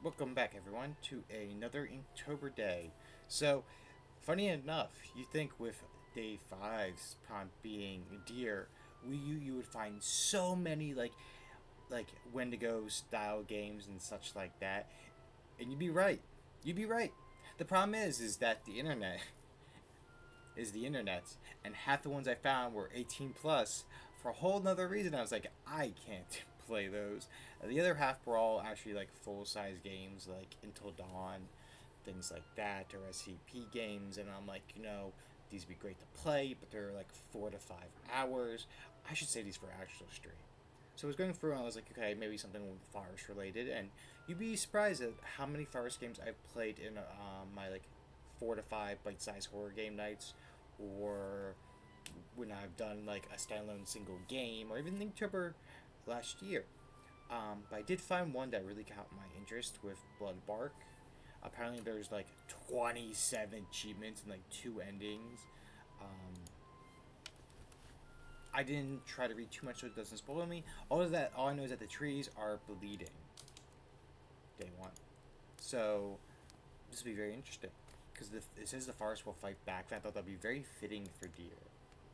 Welcome back, everyone, to another Inktober day. So, funny enough, you think with day five's prompt being deer, you would find so many like Wendigo style games and such like that, and you'd be right. You'd be right. The problem is that the internet is the internet, and half the ones I found were 18 plus. For a whole nother reason, I was like, I can't play those. The other half were all actually like full size games, like Until Dawn, things like that, or SCP games, and I'm like, these would be great to play, but they're like 4 to 5 hours. I should say these for actual stream. So I was going through and I was like, okay, maybe something with Forest related, and you'd be surprised at how many Forest games I've played in my like 4 to 5 bite-sized horror game nights, or when I've done like a standalone single game, or even Inktober last year. But I did find one that really caught my interest with Bloodbark. Apparently, there's like 27 achievements and like 2 endings. Um, I didn't try to read too much so it doesn't spoil me. All I know is that the trees are bleeding. Day one. So this will be very interesting because it says the forest will fight back, and I thought that'd be very fitting for deer.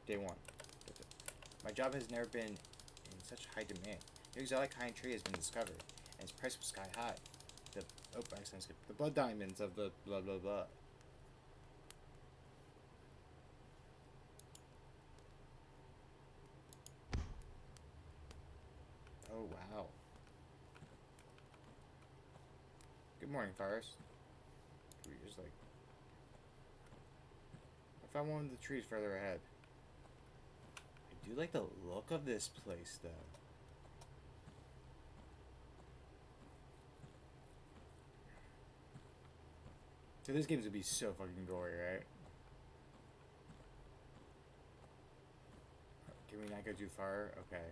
Day one. My job has never been in such high demand. New exotic kind tree has been discovered, and its price was sky high. The I skipped the blood diamonds of the blah blah blah. Oh wow. Good morning, forest. We just like I found one of the trees further ahead. I do like the look of this place though. So this game's gonna be so fucking gory, right? Can we not go too far? Okay.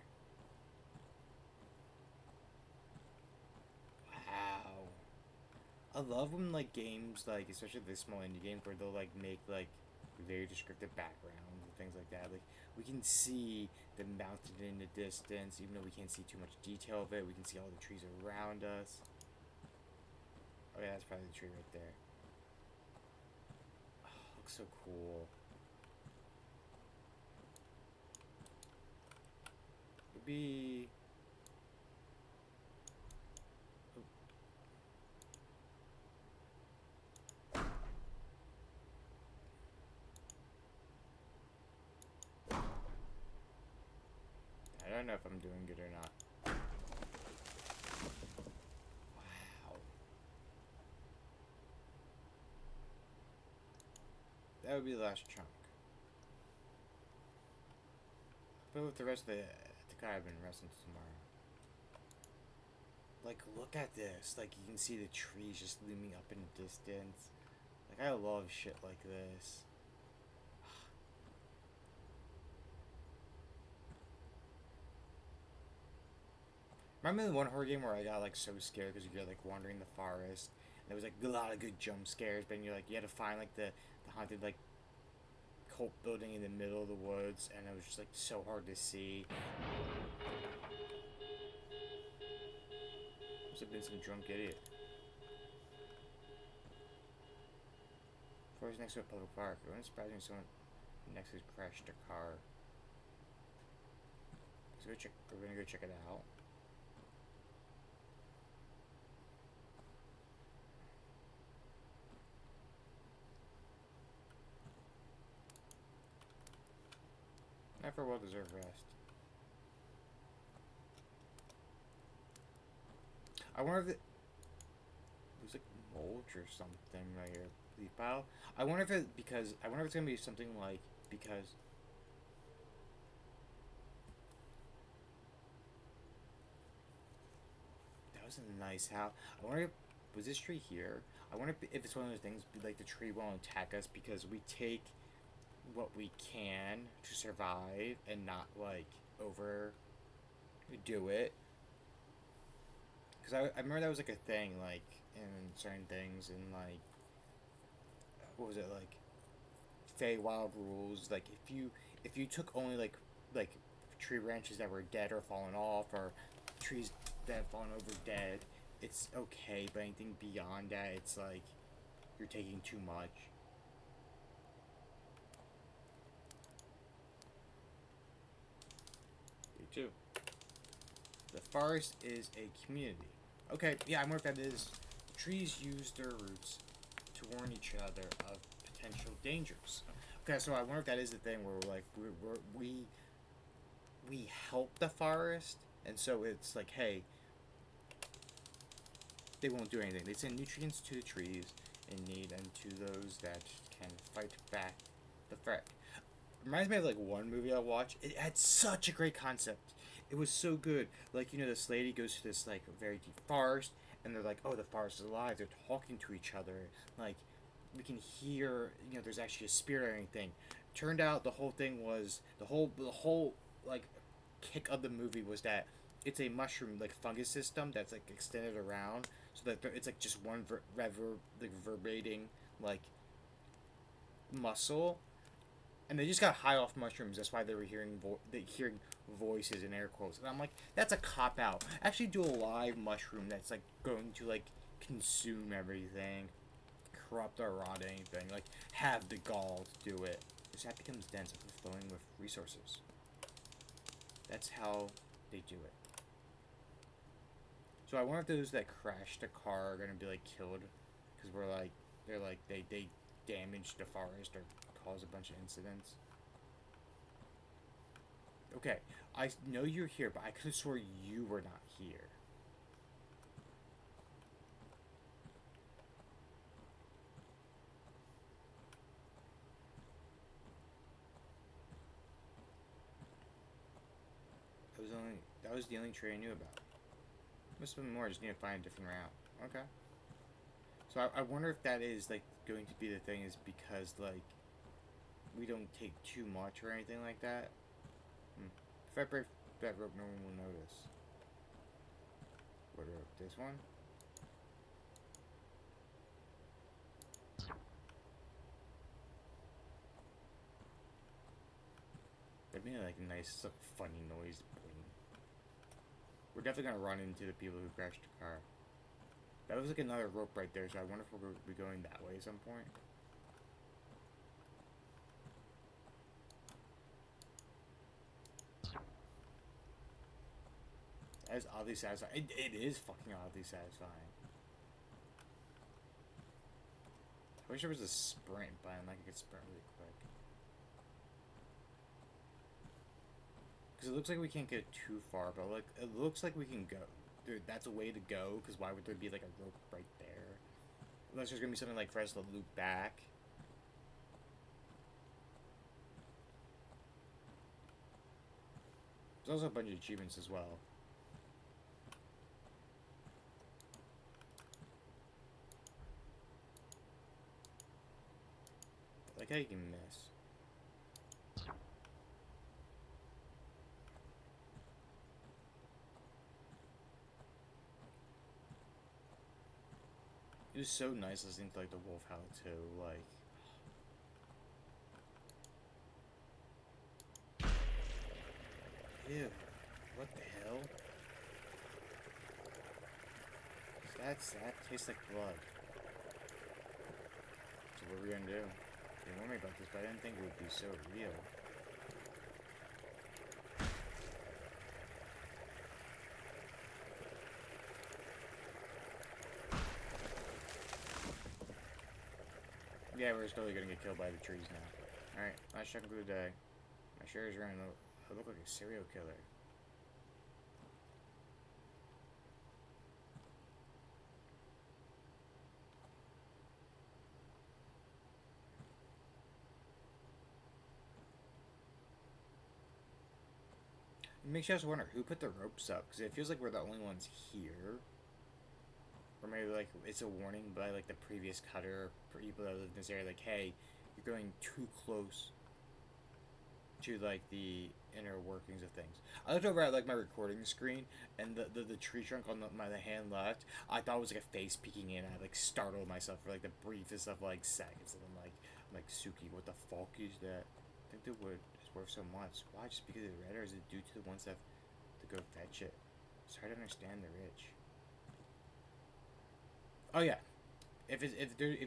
Wow. I love when like games like especially the small indie games where they'll like make like very descriptive backgrounds and things like that. Like we can see the mountain in the distance, even though we can't see too much detail of it. We can see all the trees around us. Oh yeah, that's probably the tree right there. Oh, looks so cool. It'd be. I don't know if I'm doing good or not. Wow. That would be the last chunk. But with the rest of the guy, I've been wrestling tomorrow. Like, look at this. Like, you can see the trees just looming up in the distance. Like, I love shit like this. Remember the one horror game where I got like so scared because you're like wandering the forest. And there was like a lot of good jump scares, but you're like you had to find like the haunted like cult building in the middle of the woods, and it was just like so hard to see. Must have been some drunk idiot. Forest next to a public park. It wasn't surprising someone next to crashed a car. So we're gonna go check it out. Not for a well-deserved rest. I wonder if there's like mulch or something right here. Leaf pile. I wonder if it because I wonder if it's gonna be something like because that was a nice house. I wonder if was this tree here. I wonder if it's one of those things like the tree won't attack us because we take what we can to survive and not like overdo it. Because I remember that was like a thing like in certain things and like what was it like Feywild rules like if you took only like tree branches that were dead or fallen off or trees that had fallen over dead it's okay, but anything beyond that, it's like you're taking too much. Me too. The forest is a community. Okay, yeah, I wonder if that is. Trees use their roots to warn each other of potential dangers. Okay, so I wonder if that is the thing where we're like we help the forest, and so it's like, hey, they won't do anything. They send nutrients to the trees in need and to those that can fight back the threat. Reminds me of like one movie I watched. It had such a great concept. It was so good. Like, this lady goes to this like very deep forest, and they're like, "Oh, the forest is alive." They're talking to each other. Like, we can hear. There's actually a spirit or anything. Turned out the whole thing was the whole like kick of the movie was that it's a mushroom like fungus system that's like extended around, so that it's like just one like reverberating like muscle, and they just got high off mushrooms. That's why they were hearing voices in air quotes. And I'm like, that's a cop out. Actually, do a live mushroom that's like going to like consume everything, corrupt or rot anything. Like, have the gall to do it. Because that becomes dense, overflowing with resources. That's how they do it. So I wonder if those that crashed the car are gonna be like killed, because they damaged the forest or caused a bunch of incidents. Okay, I know you're here, but I could have swore you were not here. That was the only tree I knew about. Must have been more. I just need to find a different route. Okay. So I wonder if that is like going to be the thing, is because like we don't take too much or anything like that. If I break that rope, no one will notice. What rope? This one? That'd be like a nice, funny noise. We're definitely gonna run into the people who crashed the car. That was like another rope right there, so I wonder if we'll be going that way at some point. That is oddly satisfying. It is fucking oddly satisfying. I wish there was a sprint button, like I could sprint really quick. Because it looks like we can't get too far, but like it looks like we can go. Dude, that's a way to go, because why would there be like a rope right there? Unless there's gonna be something like for us to loop back. There's also a bunch of achievements as well. I like how you can miss. It was so nice listening to like the wolf howl too, like. Ew. What the hell? That tastes like blood. So what are we gonna do? They warned me about this, but I didn't think it would be so real. Yeah, we're totally gonna get killed by the trees now. Alright, last check for the day. My share is running low. I look like a serial killer. It makes you also wonder who put the ropes up, because it feels like we're the only ones here. Or maybe like it's a warning by like the previous cutter for people that live in this area, like, hey, you're going too close to like the inner workings of things. I looked over at like my recording screen, and the tree trunk on the hand left, I thought it was like a face peeking in. I like startled myself for like the briefest of like seconds, and I'm like, Suki, what the fuck is that? I think the wood is worth so much. Why? Just because it's red, or is it due to the ones that have to go fetch it? It's hard to understand the rich. Oh yeah, if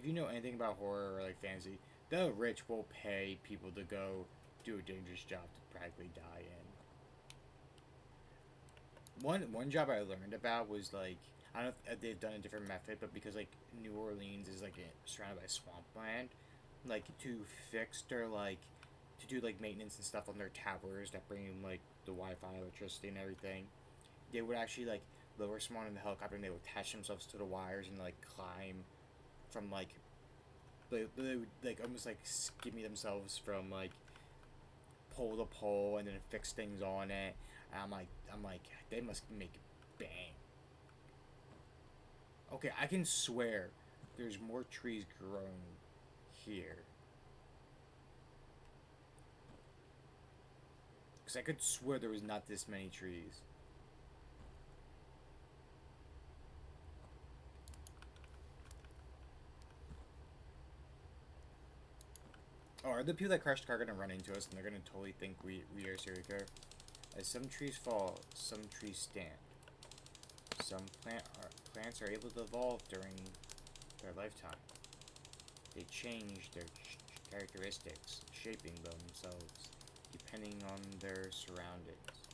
you know anything about horror or like fantasy, the rich will pay people to go do a dangerous job to practically die in. One job I learned about was like I don't know if they've done a different method, but because like New Orleans is like surrounded by swampland, like to fix their like to do like maintenance and stuff on their towers that bring them like the Wi-Fi, electricity, and everything, they would actually like lower someone in the helicopter and they would attach themselves to the wires and like climb from like they would like almost like skimmy themselves from like pole to pole and then fix things on it. And I'm like, they must make bang. Okay, I can swear there's more trees growing here. Because I could swear there was not this many trees. Oh, are the people that crashed the car gonna run into us and they're gonna totally think we are serial killer? As some trees fall, some trees stand. Some plants are able to evolve during their lifetime. They change their characteristics, shaping themselves depending on their surroundings.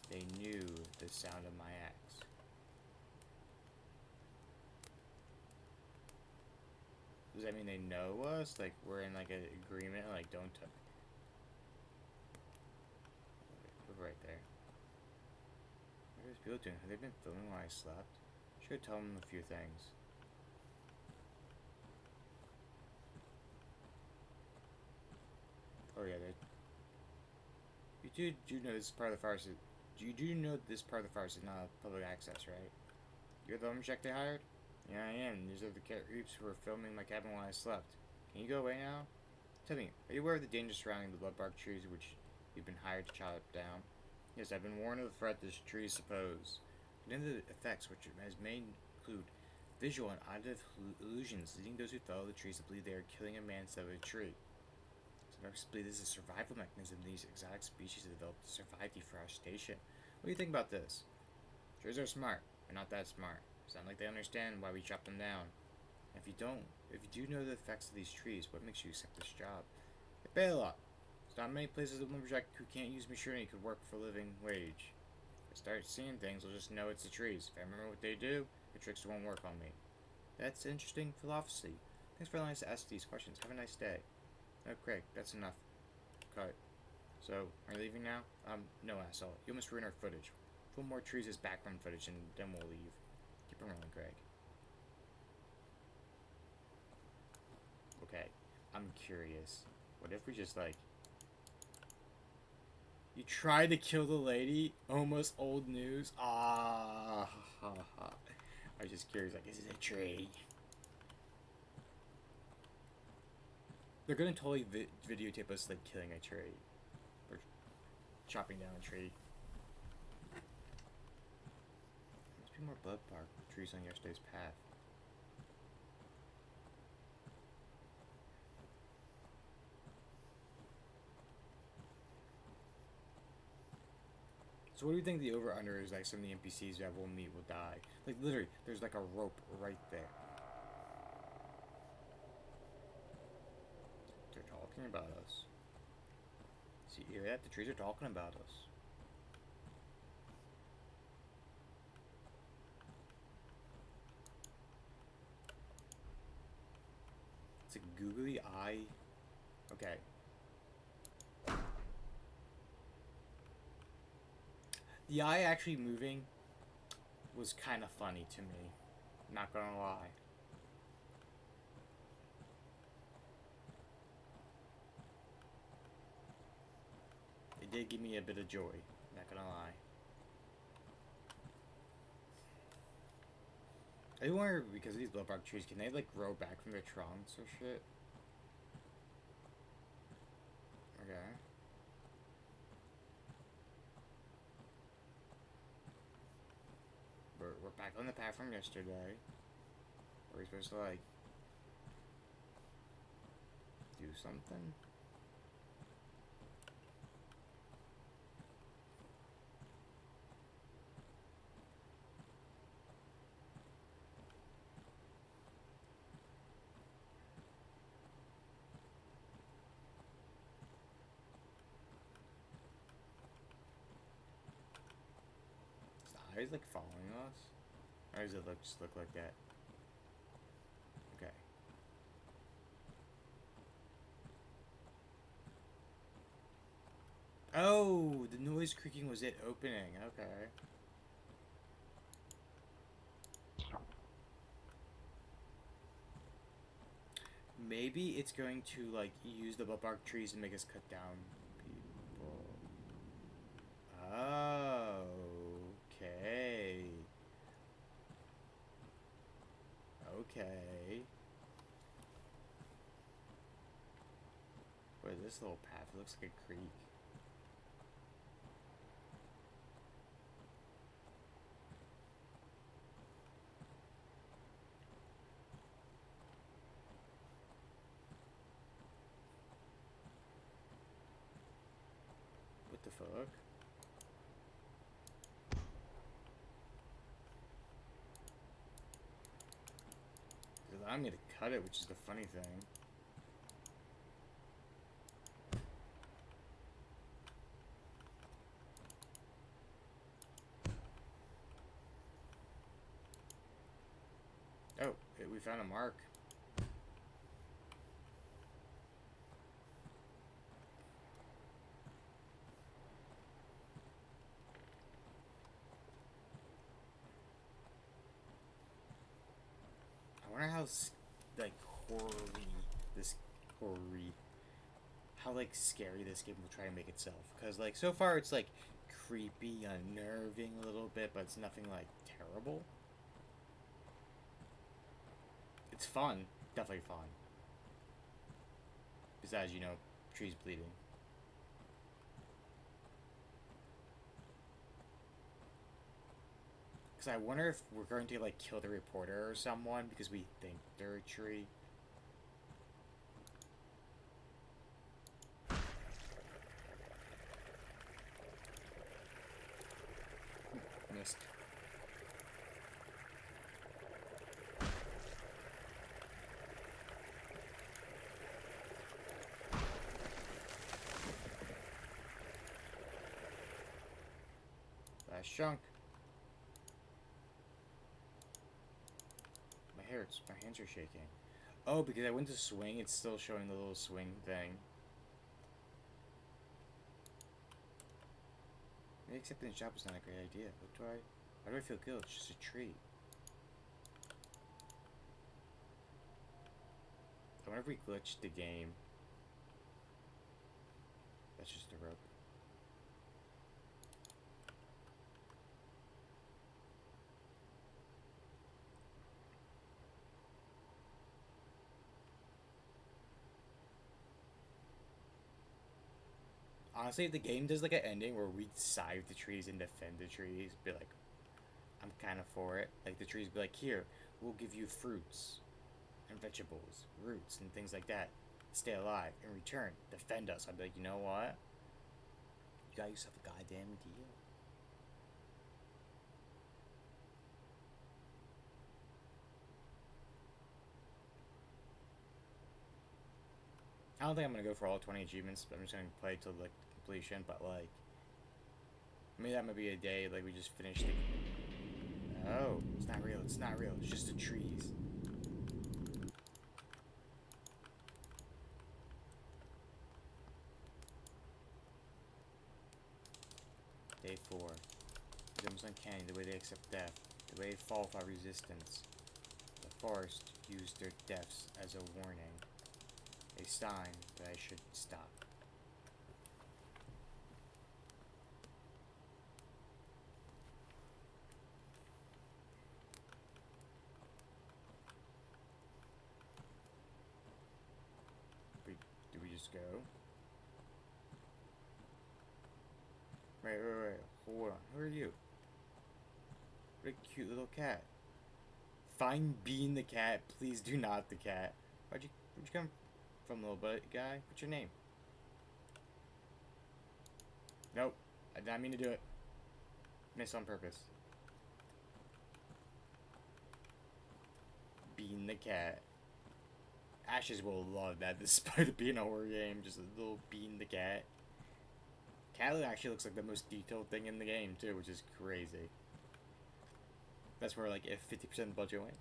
They knew the sound of my axe. Does that mean they know us? Like we're in like an agreement? Like don't touch. Right there. What are these people doing? Have they been filming while I slept? Should tell them a few things. Oh yeah, they. You do know this part of the farce is. You do know this part of the farce is not public access, right? You're the lumberjack they hired? Yeah, I am. These are the creeps who were filming my cabin while I slept. Can you go away now? Tell me, are you aware of the danger surrounding the bloodbark trees which you've been hired to chop down? Yes, I've been warned of the threat this trees pose. But in the effects, which may include visual and auditive illusions, leading those who follow the trees to believe they are killing a man instead of a tree. Some experts believe this is a survival mechanism these exotic species have developed to survive deforestation. What do you think about this? Trees are smart. They're not that smart. Sound like they understand why we chop them down. If you do know the effects of these trees, what makes you accept this job? They pay a lot. There's not many places a lumberjack who can't use machinery could work for a living wage. If I start seeing things, I'll just know it's the trees. If I remember what they do, the tricks won't work on me. That's interesting philosophy. Thanks for allowing us to ask these questions. Have a nice day. Oh, Craig, that's enough. Cut. So, are you leaving now? No, asshole. You almost ruined our footage. Film more trees as background footage, and then we'll leave. Keep it rolling, Craig. Okay, I'm curious. What if we just, like... You tried to kill the lady? Almost old news? Ah, I was just curious, like, is it a tree? They're gonna totally videotape us, like, killing a tree. Or chopping down a tree. Must be more bloodbark trees on yesterday's path. So what do you think the over-under is, like, some of the NPCs that we'll meet will die? Like, literally, there's, like, a rope right there. They're talking about us. See, you hear that? The trees are talking about us. It's a googly eye. Okay. The eye actually moving was kind of funny to me. Not gonna lie. It did give me a bit of joy. Not gonna lie. I wonder, because of these bloodbark trees, can they, like, grow back from their trunks or shit? Okay. We're back on the path from yesterday. Are we supposed to, like, do something? Are you like following us? Or does it just look like that? Okay. Oh, the noise creaking was it opening. Okay. Maybe it's going to like use the Bloodbark trees to make us cut down people. Oh, okay. Okay. Wait, this little path looks like a creek. What the fuck? It's allowing me to cut it, which is the funny thing. Oh, we found a mark. I wonder how like horror-y this horror-y how like scary this game will try to make itself. Because like so far it's like creepy, unnerving a little bit, but it's nothing like terrible. It's fun, definitely fun. Besides, you know, trees bleeding. Because I wonder if we're going to like kill the reporter or someone because we think they're a tree. Missed. Last chunk. My hurts. My hands are shaking. Oh, because I went to swing, it's still showing the little swing thing. Maybe accepting the job was not a great idea. Why do I feel guilt? It's just a tree. I wonder if we glitched the game. That's just a rope. Honestly, if the game does like an ending where we save the trees and defend the trees, be like, I'm kind of for it. Like the trees be like, here, we'll give you fruits and vegetables, roots and things like that. Stay alive. In return, defend us. I'd be like, you know what? You got yourself a goddamn deal. I don't think I'm gonna go for all 20 achievements. But I'm just gonna play till like completion. But like, maybe that might be a day. Like we just finished the. Oh, it's not real. It's not real. It's just the trees. Day 4. It's almost uncanny the way they accept death, the way they fall without resistance. The forest used their deaths as a warning, a sign that I should stop. Do we just go? Wait. Hold on. Who are you? What a cute little cat. Fine being the cat. Please do not the cat. Where'd you come from, little guy? What's your name? Nope. I did not mean to do it. Miss on purpose. Being the cat. Ashes will love that despite it being a horror game. Just a little Bean the cat. Cat actually looks like the most detailed thing in the game too, which is crazy. That's where like if 50% of the budget went.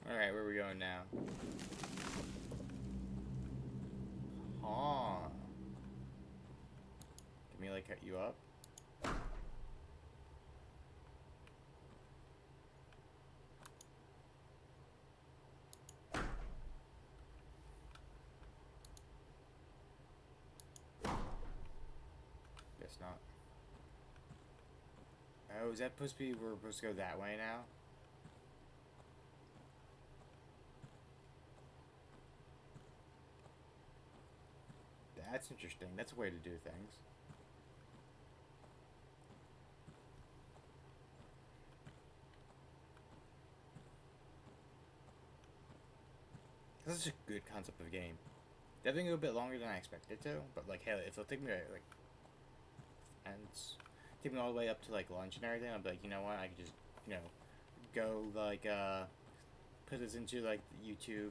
All right, where are we going now? Huh? Can we like cut you up? Guess not. Oh, is that supposed to be? We're supposed to go that way now? That's interesting. That's a way to do things. This is a good concept of a game. Definitely a bit longer than I expected to, but like, hey, if it'll take me like, and take me all the way up to like lunch and everything, I'll be like, you know what, I can just, you know, go like put this into like YouTube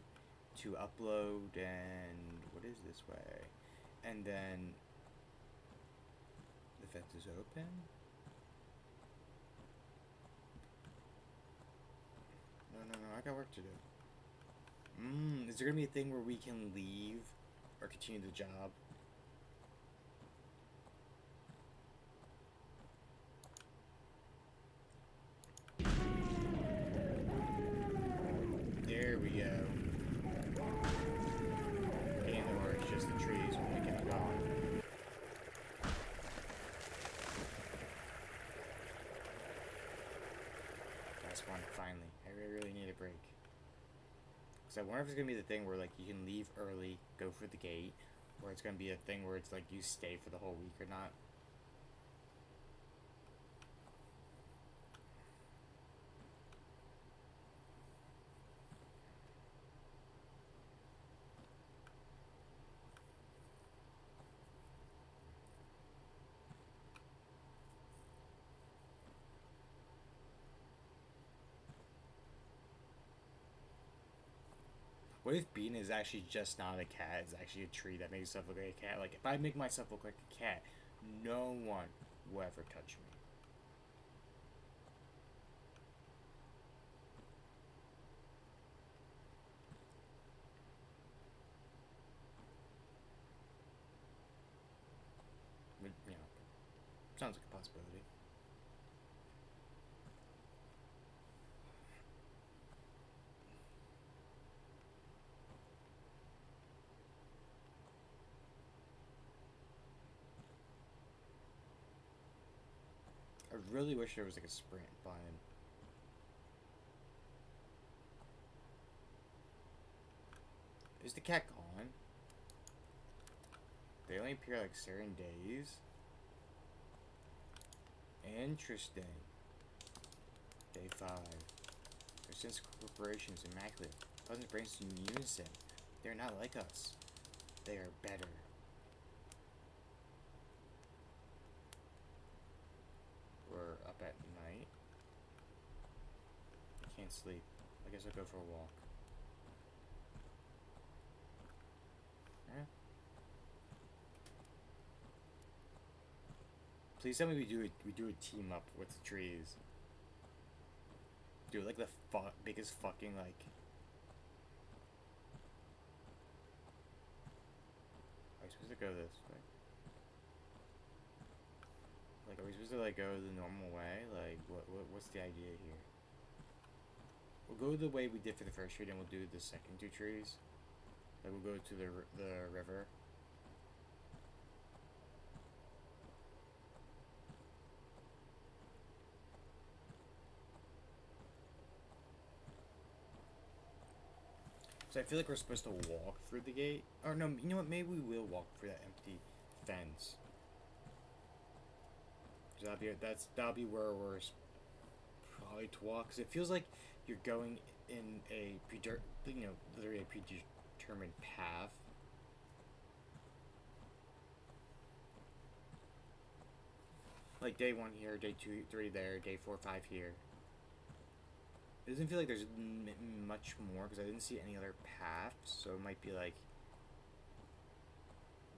to upload, and what is this way, and then the fence is open. No, I got work to do. Is there gonna be a thing where we can leave or continue the job? There we go. And or it's just the trees when we get gone. That's one, finally. I really need a break. Because I wonder if it's going to be the thing where, like, you can leave early, go for the gate, or it's going to be a thing where it's, like, you stay for the whole week or not. What if Bean is actually just not a cat? It's actually a tree that makes itself look like a cat? Like, if I make myself look like a cat, no one will ever touch me. But, you know, sounds like a possibility. I really wish there was, like, a sprint button. Is the cat gone? They only appear, like, certain days? Interesting. Day 5. Their sense of corporation is immaculate. Pleasant brains in unison. They're not like us. They are better. We're up at night. I can't sleep. I guess I'll go for a walk. Eh? Please tell me we do a team up with the trees. Do like the biggest fucking like. Are we supposed to go this way? Like, are we supposed to like go the normal way? Like, what's the idea here? We'll go the way we did for the first tree, then we'll do the second 2 trees. Like, we'll go to the river. So I feel like we're supposed to walk through the gate. Or no, you know what? Maybe we will walk through that empty fence. So that'll be where we're probably to walk. Cause it feels like you're going in a literally a predetermined path. Like day 1 here, day 2, 3 there, day 4, 5 here. It doesn't feel like there's much more because I didn't see any other paths, so it might be like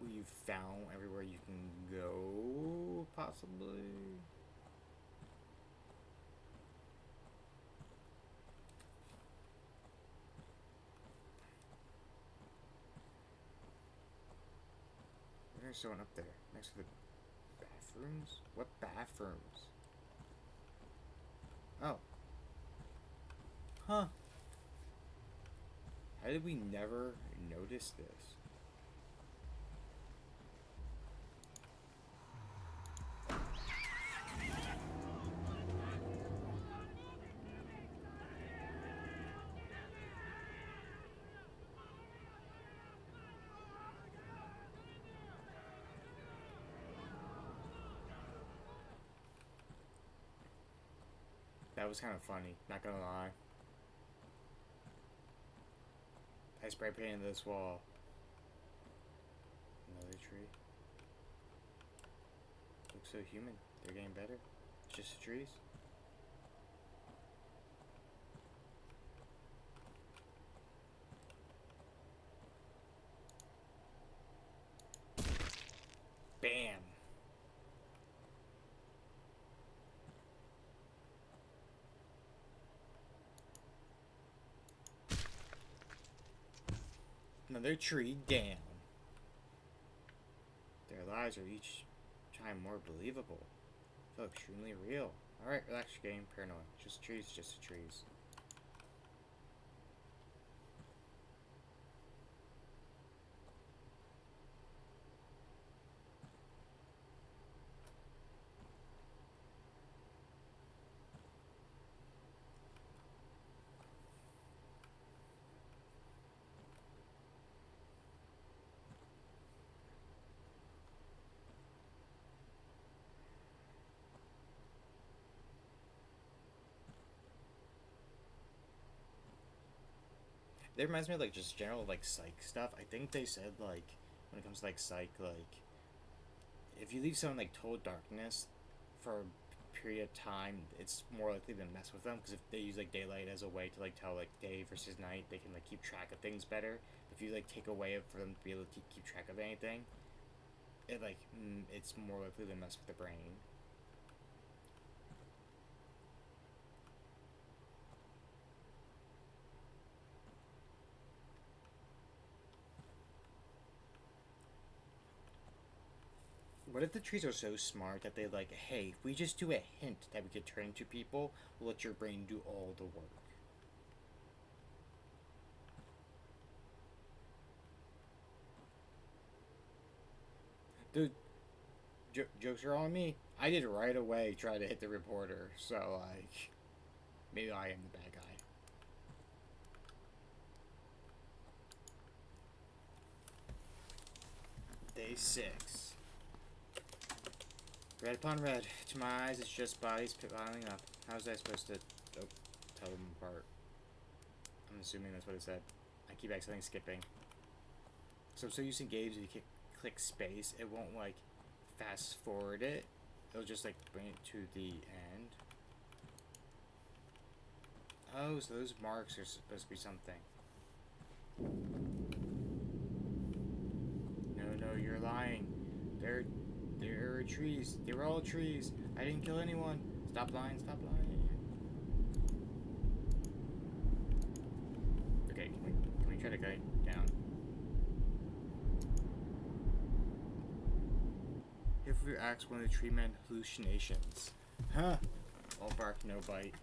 you've found everywhere you can go, possibly. There's someone up there next to the bathrooms. What bathrooms? Oh. Huh. How did we never notice this? That was kind of funny, not gonna lie. I spray painted this wall. Another tree. Looks so human. They're getting better. Just the trees. Bam! Another tree down. Their lives are each time more believable. Feel extremely real. Alright, relax, you're getting paranoid. Just trees, just the trees. It reminds me of like just general like psych stuff. I think they said like when it comes to like psych, like if you leave someone like total darkness for a period of time, it's more likely to mess with them because if they use like daylight as a way to like tell like day versus night, they can like keep track of things better. If you like take away it for them to be able to keep track of anything, it like it's more likely to mess with the brain. What if the trees are so smart that they like, hey, if we just do a hint that we could turn into people, we'll let your brain do all the work. Dude, jokes are on me. I did right away try to hit the reporter, so like, maybe I am the bad guy. Day 6. Red upon red. To my eyes, it's just bodies piling up. How was I supposed to tell them apart? I'm assuming that's what it said. I keep accidentally skipping. So I'm so used to games, if you click space, it won't like fast forward it. It'll just like bring it to the end. Oh, so those marks are supposed to be something. No, no, you're lying. They're trees. They were all trees. I didn't kill anyone. Stop lying, stop lying. Okay, can we try to get down? If we ask one of the tree men hallucinations. Huh. All bark, no bite.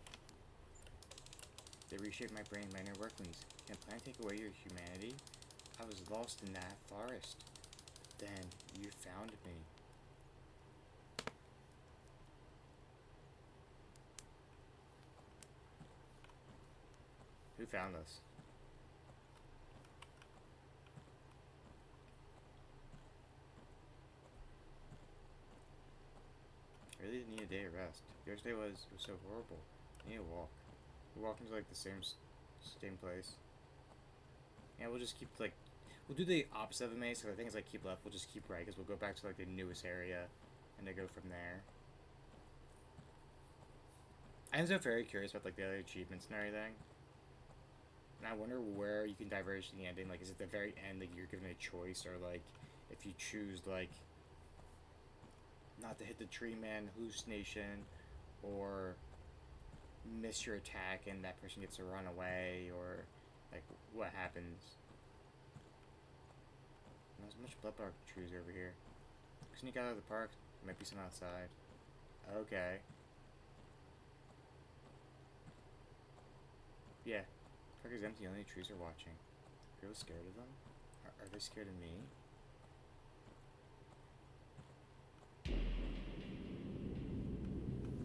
They reshape my brain, my inner workings. Can a plant take away your humanity? I was lost in that forest. Then you found me. Who found us? I really need a day of rest. Yesterday was so horrible. I need a walk. We're walking to like the same place. Yeah, we'll just keep like we'll do the opposite of the maze. So I think it's like keep left. We'll just keep right because we'll go back to like the newest area and then go from there. I'm so very curious about like the other achievements and everything. And I wonder where you can diverge in the ending. Like, is it the very end, like, you're given a choice, or, like, if you choose, like, not to hit the tree man hallucination, or miss your attack and that person gets to run away, or, like, what happens? There's much bloodbark trees over here. sneak out of the park. There might be some outside. Okay. Yeah. Park is empty, only trees are watching. Are people scared of them? Are they scared of me?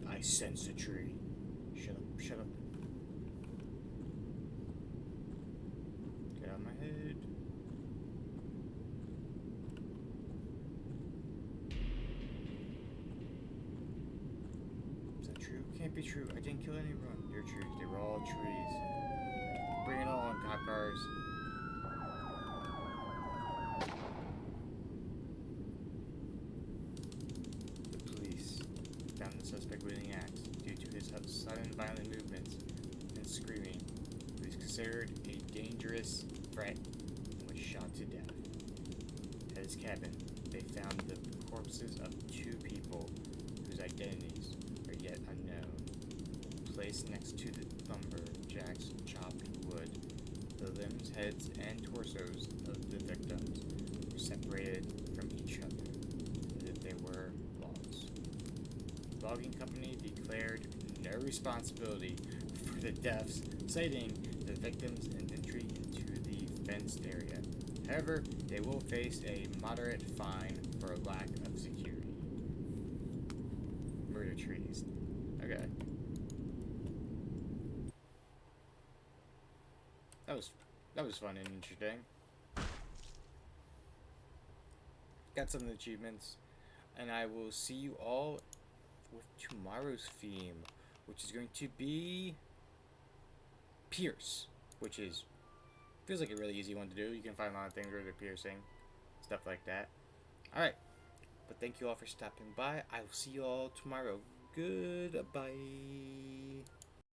I sense a tree. Shut up, shut up. Get out of my head. Is that true? Can't be true. I didn't kill anyone. They're trees. They were all trees. Bring it on, cop cars. The police found the suspect wielding an axe due to his sudden violent movements and screaming. He was considered a dangerous threat and was shot to death. At his cabin, they found the corpses of 2 people whose identities are yet unknown. Placed next to the lumberjacks chopping wood, the limbs, heads, and torsos of the victims were separated from each other as if they were logs. The logging company declared no responsibility for the deaths, citing the victims' entry into the fenced area. However, they will face a moderate fine for lack of security. Murder trees. Okay. That was fun and interesting. Got some achievements, and I will see you all with tomorrow's theme, which is going to be pierce, which is feels like a really easy one to do. You can find a lot of things where they're piercing, stuff like that. All right, but thank you all for stopping by. I will see you all tomorrow. Goodbye.